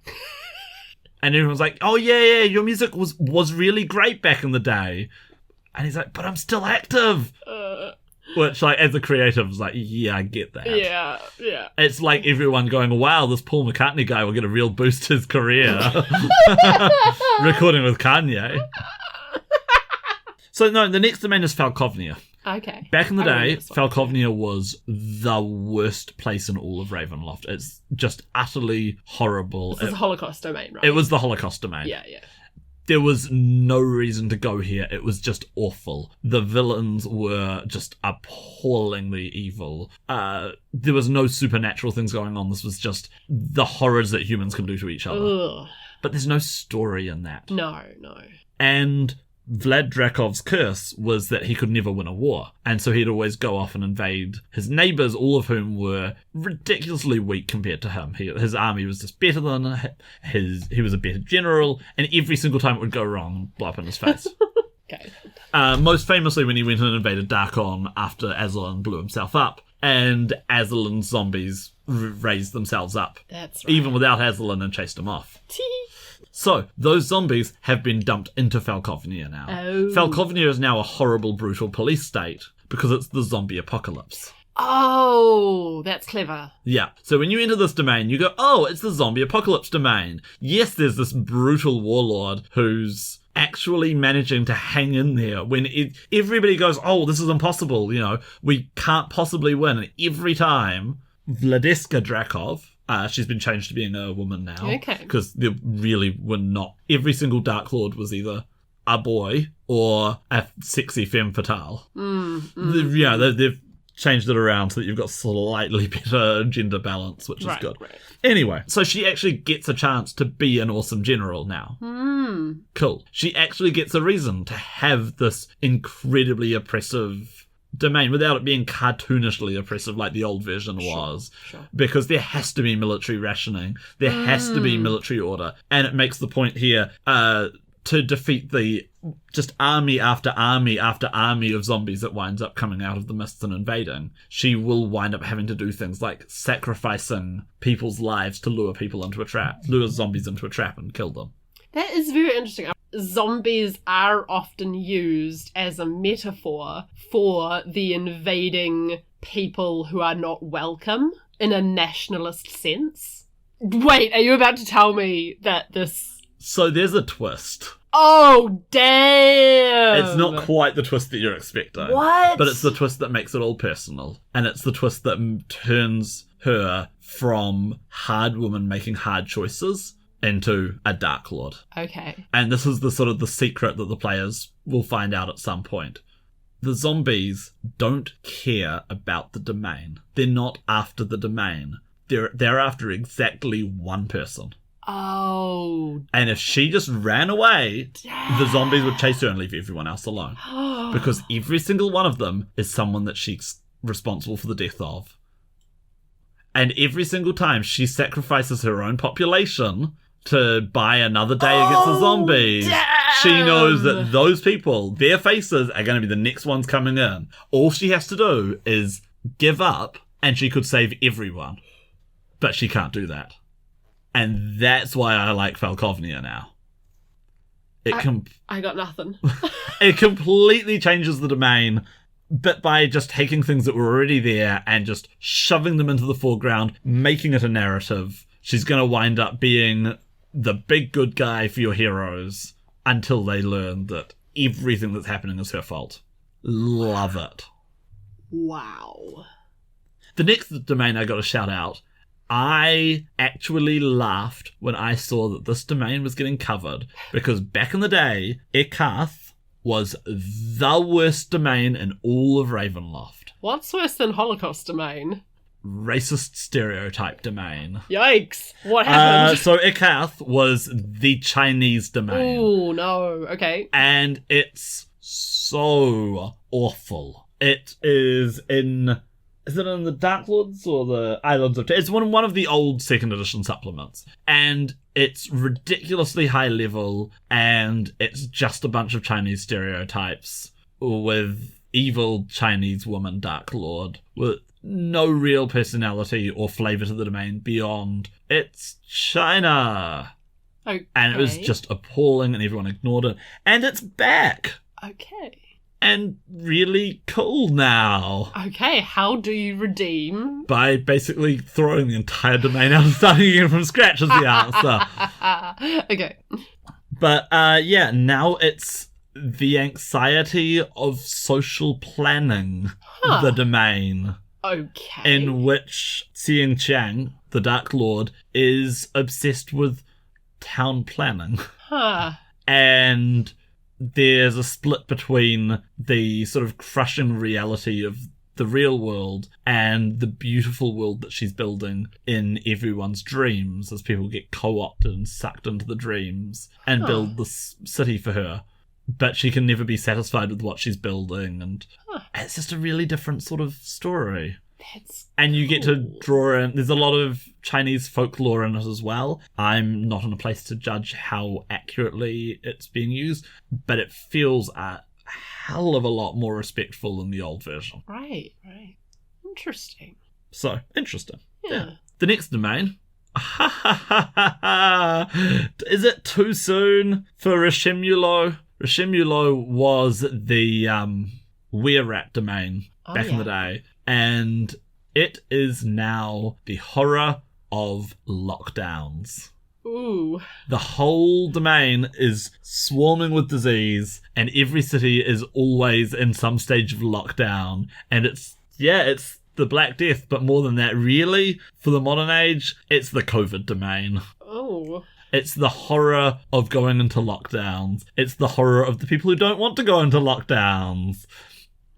[SPEAKER 1] And everyone's like, oh yeah, your music was really great back in the day. And he's like, but I'm still active. Which, like, as a creative, is like, yeah, I get that.
[SPEAKER 2] Yeah.
[SPEAKER 1] It's like everyone going, wow, this Paul McCartney guy will get a real boost to his career. Recording with Kanye. So, no, the next domain is Falcovir.
[SPEAKER 2] Okay.
[SPEAKER 1] Back in the day, Falcovir was the worst place in all of Ravenloft. It's just utterly horrible.
[SPEAKER 2] This is a Holocaust domain, right?
[SPEAKER 1] It was the Holocaust domain.
[SPEAKER 2] Yeah.
[SPEAKER 1] There was no reason to go here. It was just awful. The villains were just appallingly evil. There was no supernatural things going on. This was just the horrors that humans can do to each other.
[SPEAKER 2] Ugh.
[SPEAKER 1] But there's no story in that.
[SPEAKER 2] No.
[SPEAKER 1] And Vlad Drakov's curse was that he could never win a war. And so he'd always go off and invade his neighbours, all of whom were ridiculously weak compared to him. His army was just better than he was a better general, and every single time it would go wrong, blow up in his face.
[SPEAKER 2] Okay.
[SPEAKER 1] Most famously when he went and invaded Darkon after Aslan blew himself up, and Aslan's zombies raised themselves up.
[SPEAKER 2] That's right.
[SPEAKER 1] Even without Aslan, and chased him off. So, those zombies have been dumped into Falcovir now.
[SPEAKER 2] Oh.
[SPEAKER 1] Falcovir is now a horrible, brutal police state because it's the zombie apocalypse.
[SPEAKER 2] Oh, that's clever.
[SPEAKER 1] Yeah. So when you enter this domain, you go, oh, it's the zombie apocalypse domain. Yes, there's this brutal warlord who's actually managing to hang in there when everybody goes, oh, this is impossible, we can't possibly win. And every time, Vladiska Drakov, she's been changed to being a woman now.
[SPEAKER 2] Okay.
[SPEAKER 1] Because there really were not... Every single Darklord was either a boy or a sexy femme fatale. They've changed it around so that you've got slightly better gender balance, which is good.
[SPEAKER 2] Right.
[SPEAKER 1] Anyway, so she actually gets a chance to be an awesome general now. Cool. She actually gets a reason to have this incredibly oppressive domain without it being cartoonishly oppressive like the old version was.
[SPEAKER 2] Sure.
[SPEAKER 1] Because there has to be military rationing. There has to be military order. And it makes the point here to defeat the just army after army after army of zombies that winds up coming out of the mists and invading. She will wind up having to do things like sacrificing people's lives to lure zombies into a trap and kill them.
[SPEAKER 2] That is very interesting. Zombies are often used as a metaphor for the invading people who are not welcome in a nationalist sense. Wait, are you about to tell me that this...
[SPEAKER 1] So there's a twist.
[SPEAKER 2] Oh, damn!
[SPEAKER 1] It's not quite the twist that you're expecting.
[SPEAKER 2] What?
[SPEAKER 1] But it's the twist that makes it all personal. And it's the twist that turns her from hard woman making hard choices into a Darklord.
[SPEAKER 2] Okay.
[SPEAKER 1] And this is the secret that the players will find out at some point. The zombies don't care about the domain. They're not after the domain. They're after exactly one person.
[SPEAKER 2] Oh.
[SPEAKER 1] And if she just ran away, the zombies would chase her and leave everyone else alone. Because every single one of them is someone that she's responsible for the death of. And every single time she sacrifices her own population to buy another day against the zombies, she knows that those people, their faces are going to be the next ones coming in. All she has to do is give up and she could save everyone. But she can't do that. And that's why I like Falcovir now.
[SPEAKER 2] I got nothing.
[SPEAKER 1] It completely changes the domain, but by just taking things that were already there and just shoving them into the foreground, making it a narrative, she's going to wind up being the big good guy for your heroes until they learn that everything that's happening is her fault. Love it.
[SPEAKER 2] Wow.
[SPEAKER 1] The next domain I got to shout out, I actually laughed when I saw that this domain was getting covered, because back in the day, Ekath was the worst domain in all of Ravenloft.
[SPEAKER 2] What's worse than Holocaust Domain?
[SPEAKER 1] Racist stereotype domain.
[SPEAKER 2] Yikes. What happened?
[SPEAKER 1] So Ekath was the Chinese domain.
[SPEAKER 2] Oh, no. Okay.
[SPEAKER 1] And it's so awful. It is in... Is it in the Darklords or the Islands of... It's one of the old second edition supplements. And it's ridiculously high level, and it's just a bunch of Chinese stereotypes with evil Chinese woman Darklord with no real personality or flavour to the domain beyond it's China.
[SPEAKER 2] Okay.
[SPEAKER 1] And it was just appalling and everyone ignored it. And it's back.
[SPEAKER 2] Okay.
[SPEAKER 1] And really cool now.
[SPEAKER 2] Okay, how do you redeem?
[SPEAKER 1] By basically throwing the entire domain out and starting again from scratch is the answer.
[SPEAKER 2] Okay.
[SPEAKER 1] But yeah, now it's the anxiety of social planning, the domain.
[SPEAKER 2] Okay.
[SPEAKER 1] In which Xiang Chang, the Dark Lord, is obsessed with town planning. And there's a split between the sort of crushing reality of the real world and the beautiful world that she's building in everyone's dreams as people get co-opted and sucked into the dreams and build this city for her. But she can never be satisfied with what she's building, and it's just a really different sort of story. And you get to draw in... There's a lot of Chinese folklore in it as well. I'm not in a place to judge how accurately it's being used, but it feels a hell of a lot more respectful than the old version.
[SPEAKER 2] Right. Interesting.
[SPEAKER 1] So, interesting.
[SPEAKER 2] Yeah.
[SPEAKER 1] The next domain... Is it too soon for Rishimulo? Rishimulo was the Were-Rat domain back in the day. And it is now the horror of lockdowns.
[SPEAKER 2] Ooh.
[SPEAKER 1] The whole domain is swarming with disease, and every city is always in some stage of lockdown. And it's the Black Death, but more than that, really, for the modern age, it's the COVID domain.
[SPEAKER 2] Oh.
[SPEAKER 1] It's the horror of going into lockdowns. It's the horror of the people who don't want to go into lockdowns.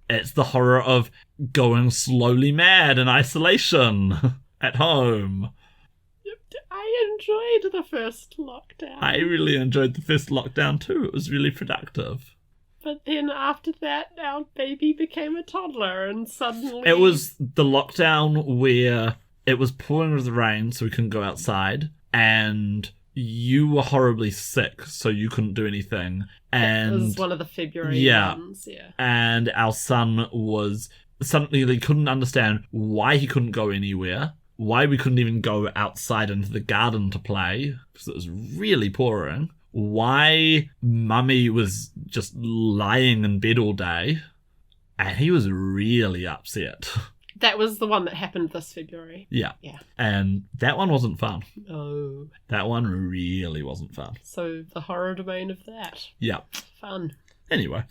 [SPEAKER 1] It's the horror of going slowly mad in isolation at home.
[SPEAKER 2] I enjoyed the first lockdown.
[SPEAKER 1] I really enjoyed the first lockdown too. It was really productive.
[SPEAKER 2] But then after that, our baby became a toddler and suddenly...
[SPEAKER 1] It was the lockdown where it was pouring with rain so we couldn't go outside, and you were horribly sick so you couldn't do anything. And
[SPEAKER 2] it was one of the February ones, yeah.
[SPEAKER 1] And our son was... Suddenly they couldn't understand why he couldn't go anywhere, why we couldn't even go outside into the garden to play, because it was really pouring, why Mummy was just lying in bed all day, and he was really upset.
[SPEAKER 2] That was the one that happened this February.
[SPEAKER 1] Yeah.
[SPEAKER 2] Yeah.
[SPEAKER 1] And that one wasn't fun.
[SPEAKER 2] Oh.
[SPEAKER 1] That one really wasn't fun.
[SPEAKER 2] So the horror domain of that.
[SPEAKER 1] Yeah.
[SPEAKER 2] Fun.
[SPEAKER 1] Anyway,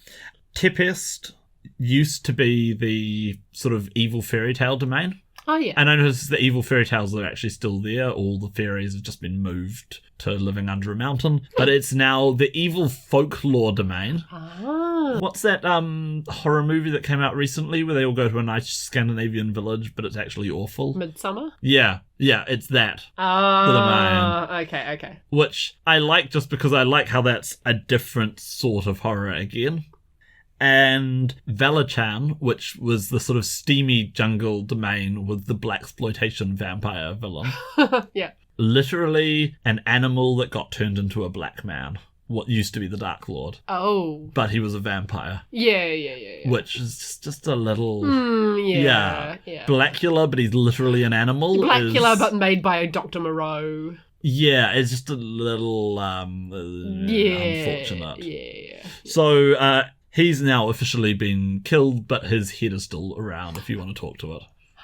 [SPEAKER 1] Tempest used to be the sort of evil fairy tale domain.
[SPEAKER 2] Oh, yeah.
[SPEAKER 1] And I noticed the evil fairy tales are actually still there. All the fairies have just been moved to living under a mountain. But it's now the evil folklore domain.
[SPEAKER 2] Ah.
[SPEAKER 1] What's that horror movie that came out recently where they all go to a nice Scandinavian village, but it's actually awful?
[SPEAKER 2] Midsummer?
[SPEAKER 1] Yeah, it's that.
[SPEAKER 2] Okay.
[SPEAKER 1] Which I like just because I like how that's a different sort of horror again. And Valachan, which was the sort of steamy jungle domain with the blaxploitation vampire villain.
[SPEAKER 2] Yeah.
[SPEAKER 1] Literally an animal that got turned into a black man. what used to be the Darklord.
[SPEAKER 2] Oh.
[SPEAKER 1] But he was a vampire.
[SPEAKER 2] Yeah.
[SPEAKER 1] Which is just a little...
[SPEAKER 2] yeah.
[SPEAKER 1] Blackula, but he's literally an animal.
[SPEAKER 2] Blackula, but made by Dr. Moreau.
[SPEAKER 1] Yeah, it's just a little unfortunate.
[SPEAKER 2] Yeah.
[SPEAKER 1] So he's now officially been killed, but his head is still around if you want to talk to it.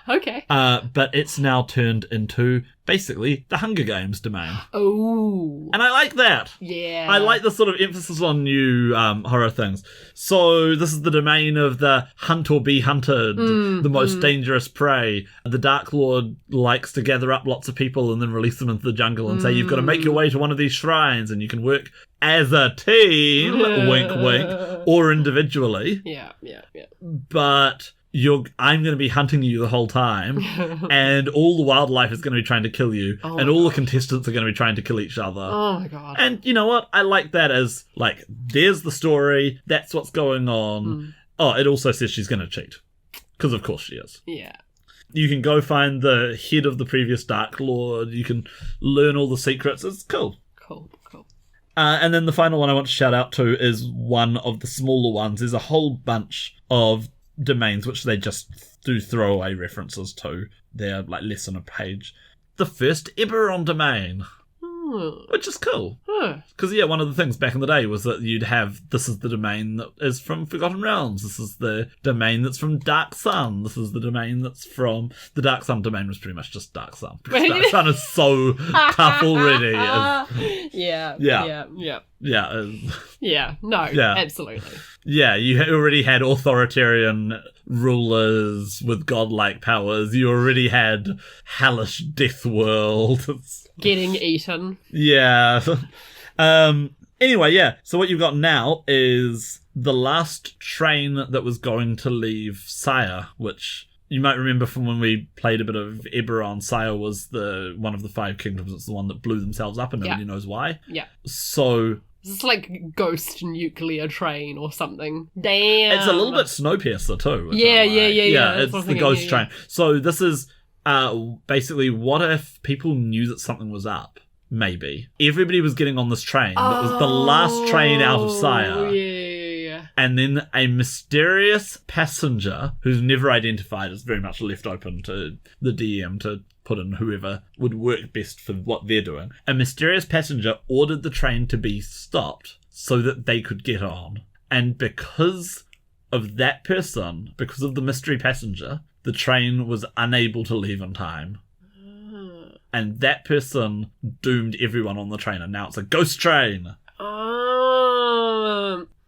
[SPEAKER 2] Okay.
[SPEAKER 1] But it's now turned into, basically, the Hunger Games domain.
[SPEAKER 2] Oh.
[SPEAKER 1] And I like that.
[SPEAKER 2] Yeah.
[SPEAKER 1] I like the sort of emphasis on new horror things. So this is the domain of the hunt or be hunted, the most dangerous prey. The Darklord likes to gather up lots of people and then release them into the jungle and say, you've got to make your way to one of these shrines and you can work as a team, wink, wink, or individually.
[SPEAKER 2] Yeah.
[SPEAKER 1] But... I'm going to be hunting you the whole time, and all the wildlife is going to be trying to kill you, and all the contestants are going to be trying to kill each other.
[SPEAKER 2] Oh my god.
[SPEAKER 1] And you know what? I like that as, like, there's the story, that's what's going on. Oh, it also says she's going to cheat. Because of course she is.
[SPEAKER 2] Yeah.
[SPEAKER 1] You can go find the head of the previous Darklord, you can learn all the secrets, it's cool.
[SPEAKER 2] Cool.
[SPEAKER 1] And then the final one I want to shout out to is one of the smaller ones. There's a whole bunch of domains which they just do throwaway references to. They're like less than a page. The first Eberron domain, which is cool. Because one of the things back in the day was that you'd have, this is the domain that is from Forgotten Realms, this is the domain that's from Dark Sun, this is the domain that's from... The Dark Sun domain was pretty much just Dark Sun. Because Dark Sun is so tough already.
[SPEAKER 2] Absolutely.
[SPEAKER 1] Yeah, you already had authoritarian rulers with godlike powers. You already had hellish death world.
[SPEAKER 2] Getting eaten.
[SPEAKER 1] Yeah. Anyway, so what you've got now is the last train that was going to leave Sire, which you might remember from when we played a bit of Eberron. Sire was one of the 5 kingdoms. It's the one that blew themselves up and nobody knows why.
[SPEAKER 2] Yeah.
[SPEAKER 1] So...
[SPEAKER 2] It's like ghost nuclear train or something. Damn.
[SPEAKER 1] It's a little bit Snowpiercer too.
[SPEAKER 2] Yeah.
[SPEAKER 1] It's the ghost train. So this is basically, what if people knew that something was up? Maybe. Everybody was getting on this train. That was the last train out of Sire.
[SPEAKER 2] Yeah.
[SPEAKER 1] And then a mysterious passenger, who's never identified, is very much left open to the DM to put in whoever would work best for what they're doing. A mysterious passenger ordered the train to be stopped so that they could get on. And because of that person, because of the mystery passenger, the train was unable to leave on time. And that person doomed everyone on the train, and now it's a ghost train.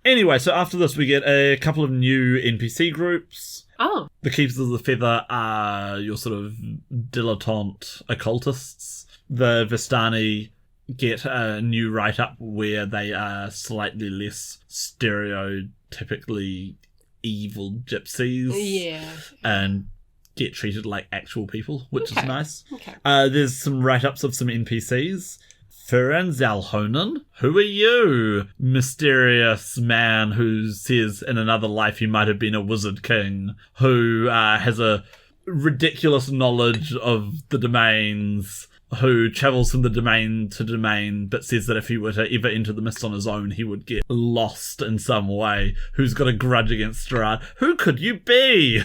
[SPEAKER 1] Anyway, so after this we get a couple of new NPC groups.
[SPEAKER 2] Oh.
[SPEAKER 1] The Keepers of the Feather are your sort of dilettante occultists. The Vistani get a new write-up where they are slightly less stereotypically evil gypsies.
[SPEAKER 2] Yeah.
[SPEAKER 1] And get treated like actual people, which is nice.
[SPEAKER 2] Okay.
[SPEAKER 1] There's some write-ups of some NPCs. Furan Zalhonen, who are you? Mysterious man who says in another life he might have been a wizard king, who has a ridiculous knowledge of the domains, who travels from the domain to domain, but says that if he were to ever enter the mist on his own, he would get lost in some way, who's got a grudge against Strahd. Who could you be?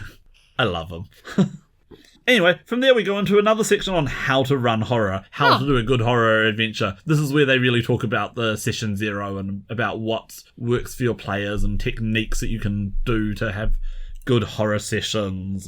[SPEAKER 1] I love him. Anyway, from there we go into another section on how to run horror, how to do a good horror adventure. This is where they really talk about the session 0 and about what works for your players and techniques that you can do to have good horror sessions.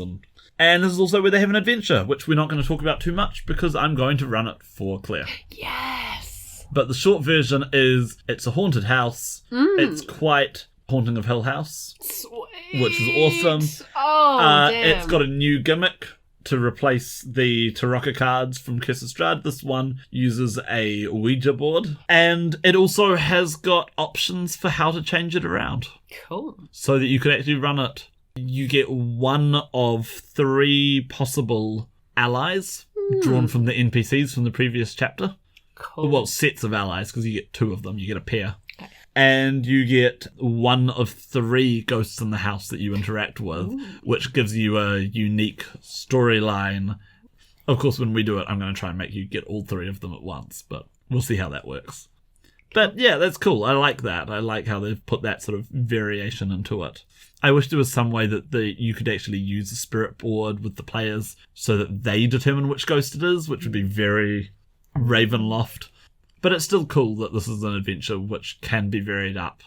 [SPEAKER 1] And this is also where they have an adventure, which we're not going to talk about too much because I'm going to run it for Claire.
[SPEAKER 2] Yes!
[SPEAKER 1] But the short version is it's a haunted house. It's quite Haunting of Hill House.
[SPEAKER 2] Sweet!
[SPEAKER 1] Which is awesome.
[SPEAKER 2] Oh, damn.
[SPEAKER 1] It's got a new gimmick to replace the Tarocca cards from Curse of Strahd. This one uses a Ouija board. And it also has got options for how to change it around.
[SPEAKER 2] Cool.
[SPEAKER 1] So that you could actually run it. You get one of 3 possible allies drawn from the NPCs from the previous chapter.
[SPEAKER 2] Cool.
[SPEAKER 1] Well, sets of allies, because you get 2 of them. You get a pair.
[SPEAKER 2] Okay.
[SPEAKER 1] And you get one of 3 ghosts in the house that you interact with, which gives you a unique storyline. Of course, when we do it, I'm going to try and make you get all 3 of them at once, but we'll see how that works. But yeah, that's cool. I like that. I like how they've put that sort of variation into it. I wish there was some way that you could actually use a spirit board with the players so that they determine which ghost it is, which would be very Ravenloft. But it's still cool that this is an adventure which can be varied up.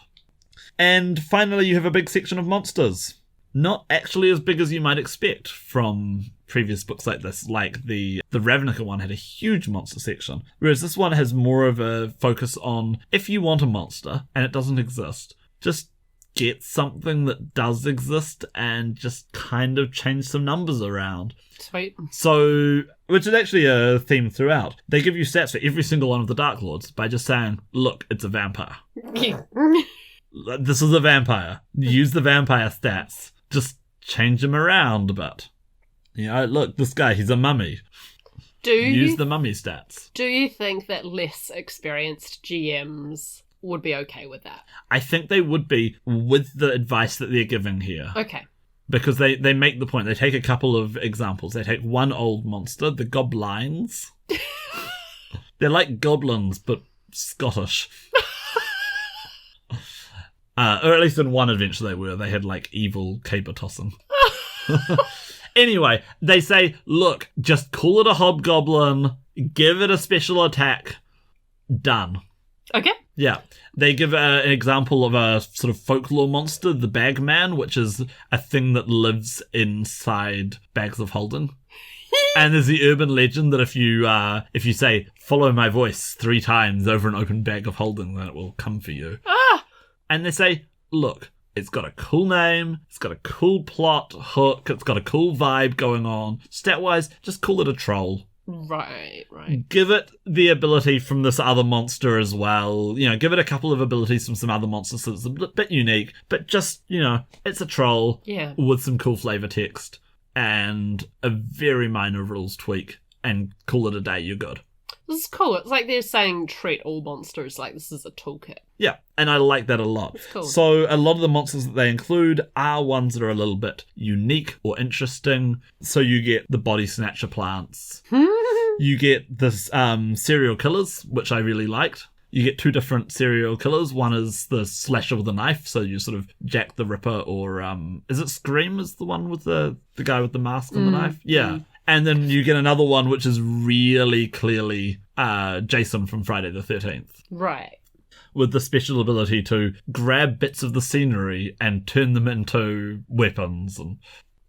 [SPEAKER 1] And finally, you have a big section of monsters. Not actually as big as you might expect from previous books like this. Like the Ravnica one had a huge monster section, whereas this one has more of a focus on if you want a monster and it doesn't exist, just get something that does exist and just kind of change some numbers around.
[SPEAKER 2] Sweet.
[SPEAKER 1] So, which is actually a theme throughout. They give you stats for every single one of the Dark Lords by just saying, look, it's a vampire. This is a vampire. Use the vampire stats. Just change them around a bit. You know, look, this guy, he's a mummy. Use the mummy stats.
[SPEAKER 2] Do you think that less experienced GMs would be okay with that?
[SPEAKER 1] I think they would be with the advice that they're giving here.
[SPEAKER 2] Okay.
[SPEAKER 1] Because they make the point. They take a couple of examples. They take one old monster, the goblins. They're like goblins, but Scottish. Or at least in one adventure they were. They had, like, evil caber tossing. Anyway, they say, look, just call it a hobgoblin, give it a special attack, done.
[SPEAKER 2] Okay.
[SPEAKER 1] Yeah. They give an example of a sort of folklore monster, the Bagman, which is a thing that lives inside bags of holding. And there's the urban legend that if you say, follow my voice 3 times over an open bag of holding, then it will come for you.
[SPEAKER 2] Ah!
[SPEAKER 1] And they say, look, it's got a cool name, it's got a cool plot hook, it's got a cool vibe going on. Stat-wise, just call it a troll.
[SPEAKER 2] Right.
[SPEAKER 1] Give it the ability from this other monster as well. You know, give it a couple of abilities from some other monsters so it's a bit unique. But just, you know, it's a troll with some cool flavor text and a very minor rules tweak and call it a day, you're good.
[SPEAKER 2] This is cool. It's like they're saying treat all monsters like this is a toolkit.
[SPEAKER 1] Yeah, and I like that a lot.
[SPEAKER 2] It's cool.
[SPEAKER 1] So a lot of the monsters that they include are ones that are a little bit unique or interesting. So you get the body snatcher plants. You get this serial killers, which I really liked. You get 2 different serial killers. One is the slasher with a knife, so you sort of Jack the Ripper, or is it Scream is the one with the guy with the mask and the knife? Yeah. And then you get another one which is really clearly Jason from Friday the 13th.
[SPEAKER 2] Right.
[SPEAKER 1] With the special ability to grab bits of the scenery and turn them into weapons. And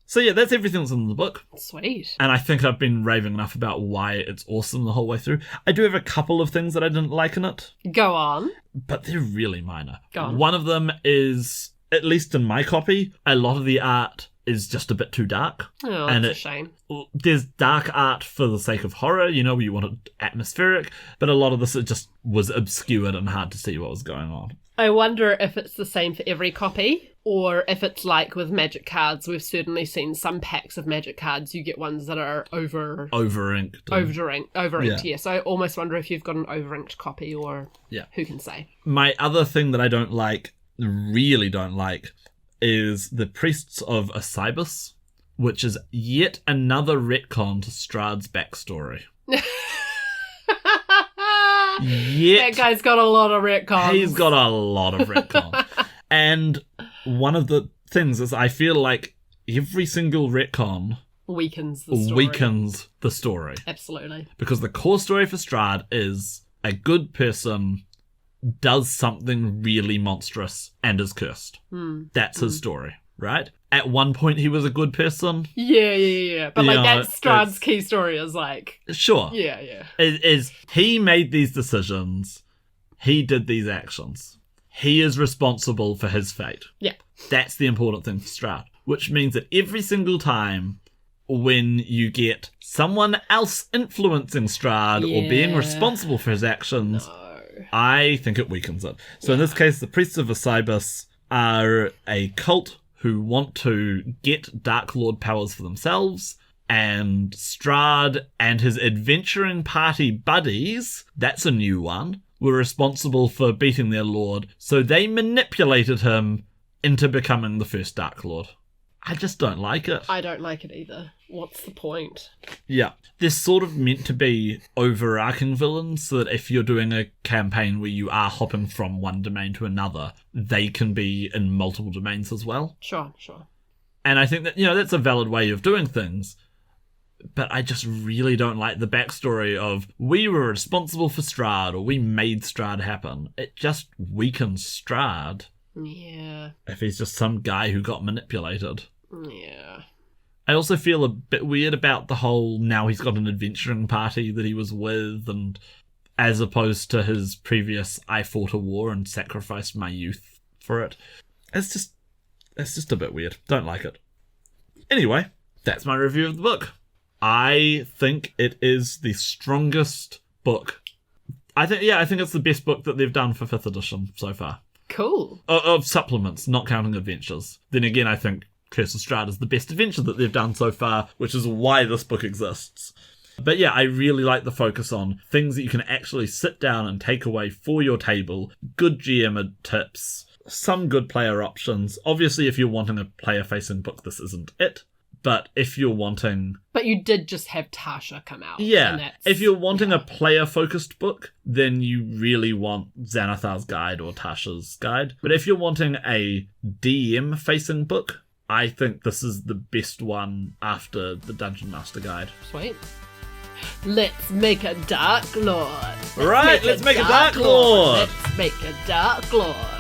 [SPEAKER 1] so yeah, that's everything that's in the book.
[SPEAKER 2] Sweet.
[SPEAKER 1] And I think I've been raving enough about why it's awesome the whole way through. I do have a couple of things that I didn't like in it.
[SPEAKER 2] Go on.
[SPEAKER 1] But they're really minor.
[SPEAKER 2] Go on.
[SPEAKER 1] One of them is, at least in my copy, a lot of the art is just a bit too dark.
[SPEAKER 2] Oh, that's a shame.
[SPEAKER 1] There's dark art for the sake of horror, you know, where you want it atmospheric, but a lot of this, it just was obscured and hard to see what was going on.
[SPEAKER 2] I wonder if it's the same for every copy, or if it's like with magic cards. We've certainly seen some packs of magic cards, you get ones that are
[SPEAKER 1] over-inked.
[SPEAKER 2] Over-inked, yes. I almost wonder if you've got an over-inked copy, or who can say.
[SPEAKER 1] My other thing that I don't like, really don't like, is the Priests of Asibus, which is yet another retcon to Strahd's backstory.
[SPEAKER 2] That guy's got a lot of retcons.
[SPEAKER 1] He's got a lot of retcons. And one of the things is I feel like every single retcon
[SPEAKER 2] weakens the story.
[SPEAKER 1] Absolutely. Because the core story for Strahd is a good person does something really monstrous and is cursed. That's his story, right? At one point he was a good person.
[SPEAKER 2] Yeah. But like that's Strahd's key story is like...
[SPEAKER 1] Sure.
[SPEAKER 2] Yeah.
[SPEAKER 1] Is he made these decisions. He did these actions. He is responsible for his fate.
[SPEAKER 2] Yeah.
[SPEAKER 1] That's the important thing for Strahd. Which means that every single time when you get someone else influencing Strahd or being responsible for his actions... I think it weakens it. So in this case, the Priests of Asibus are a cult who want to get Darklord powers for themselves, and Strahd and his adventuring party buddies, that's a new one, were responsible for beating their lord, so they manipulated him into becoming the first Darklord. I just don't like it.
[SPEAKER 2] I don't like it either. What's the point?
[SPEAKER 1] Yeah. They're sort of meant to be overarching villains, so that if you're doing a campaign where you are hopping from one domain to another, they can be in multiple domains as well.
[SPEAKER 2] Sure.
[SPEAKER 1] And I think that, that's a valid way of doing things. But I just really don't like the backstory of, we were responsible for Strahd, or we made Strahd happen. It just weakens Strahd.
[SPEAKER 2] Yeah.
[SPEAKER 1] If he's just some guy who got manipulated.
[SPEAKER 2] Yeah.
[SPEAKER 1] I also feel a bit weird about the whole, now he's got an adventuring party that he was with, and as opposed to his previous, I fought a war and sacrificed my youth for it. It's just a bit weird. Don't like it. Anyway, that's my review of the book. I think it is the strongest book. I think it's the best book that they've done for 5th edition so far.
[SPEAKER 2] Cool.
[SPEAKER 1] Of supplements, not counting adventures. Then again, I think Curse of Strahd is the best adventure that they've done so far, which is why this book exists. But yeah, I really like the focus on things that you can actually sit down and take away for your table, good GM tips, some good player options. Obviously, if you're wanting a player-facing book, this isn't it. But if you're wanting...
[SPEAKER 2] But you did just have Tasha come out.
[SPEAKER 1] Yeah. If you're wanting a player-focused book, then you really want Xanathar's Guide or Tasha's Guide. But if you're wanting a DM-facing book, I think this is the best one after the Dungeon Master Guide.
[SPEAKER 2] Sweet. Let's make a Darklord.
[SPEAKER 1] Let's make a Darklord.
[SPEAKER 2] Let's make a Darklord.